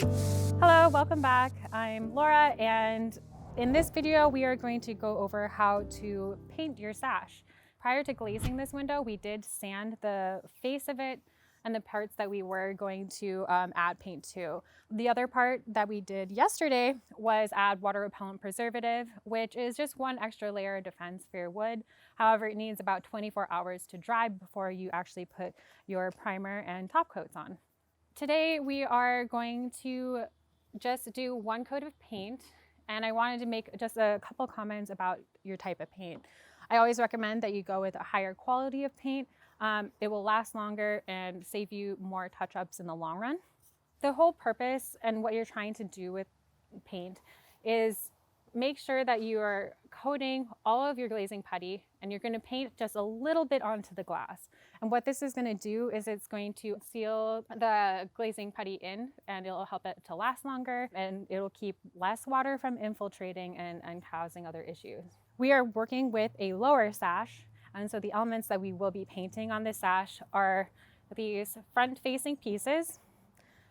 Hello, welcome back. I'm Laura, and in this video we are going to go over how to paint your sash. Prior to glazing this window, we did sand the face of it and the parts that we were going to add paint to. The other part that we did yesterday was add water repellent preservative, which is just one extra layer of defense for your wood. However, it needs about 24 hours to dry before you actually put your primer and top coats on. Today we are going to just do one coat of paint, and I wanted to make just a couple comments about your type of paint. I always recommend that you go with a higher quality of paint. It will last longer and save you more touch-ups in the long run. The whole purpose and what you're trying to do with paint is make sure that you are coating all of your glazing putty, and you're going to paint just a little bit onto the glass. And what this is going to do is it's going to seal the glazing putty in, and it'll help it to last longer, and it'll keep less water from infiltrating and causing other issues. We are working with a lower sash, and so the elements that we will be painting on this sash are these front-facing pieces.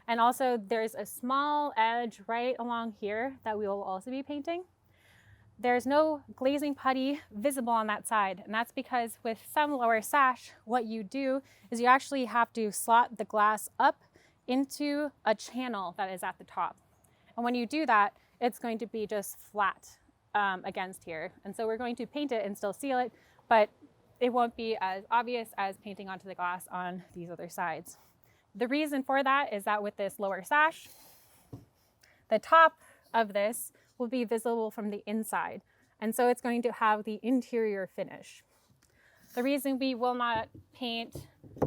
And also there's a small edge right along here that we will also be painting. There's no glazing putty visible on that side, and that's because with some lower sash, what you do is you actually have to slot the glass up into a channel that is at the top. And when you do that, it's going to be just flat against here. And so we're going to paint it and still seal it, but it won't be as obvious as painting onto the glass on these other sides. The reason for that is that with this lower sash, the top of this will be visible from the inside. And so it's going to have the interior finish. The reason we will not paint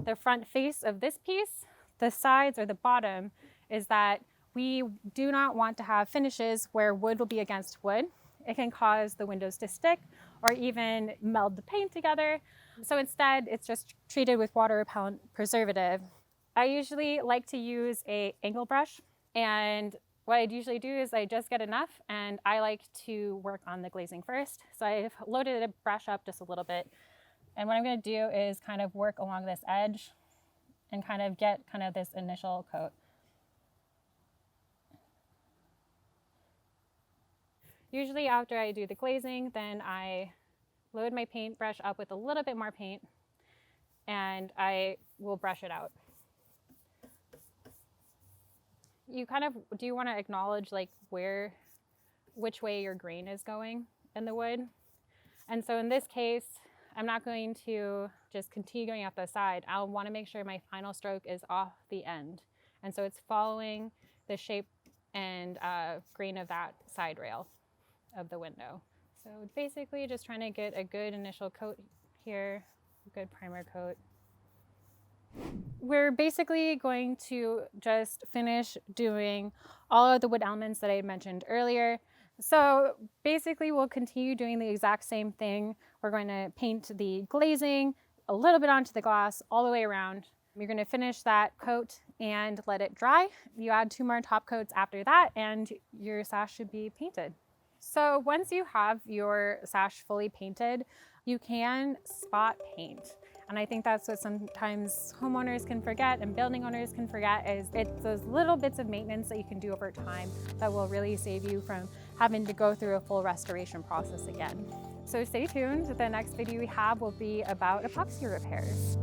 the front face of this piece, the sides or the bottom, is that we do not want to have finishes where wood will be against wood. It can cause the windows to stick or even meld the paint together. So instead, it's just treated with water repellent preservative. I usually like to use an angle brush, and what I'd usually do is I just get enough, and I like to work on the glazing first. So I've loaded the brush up just a little bit, and what I'm going to do is kind of work along this edge and kind of get kind of this initial coat. Usually after I do the glazing, then I load my paintbrush up with a little bit more paint, and I will brush it out. You kind of do want to acknowledge like which way your grain is going in the wood. And so in this case, I'm not going to just continue going up the side. I'll want to make sure my final stroke is off the end. And so it's following the shape and grain of that side rail of the window. So basically just trying to get a good initial coat here, a good primer coat. We're basically going to just finish doing all of the wood elements that I had mentioned earlier. So basically we'll continue doing the exact same thing. We're going to paint the glazing a little bit onto the glass all the way around. You're going to finish that coat and let it dry. You add 2 more top coats after that, and your sash should be painted. So once you have your sash fully painted, you can spot paint. And I think that's what sometimes homeowners can forget and building owners can forget, is it's those little bits of maintenance that you can do over time that will really save you from having to go through a full restoration process again. So stay tuned. The next video we have will be about epoxy repairs.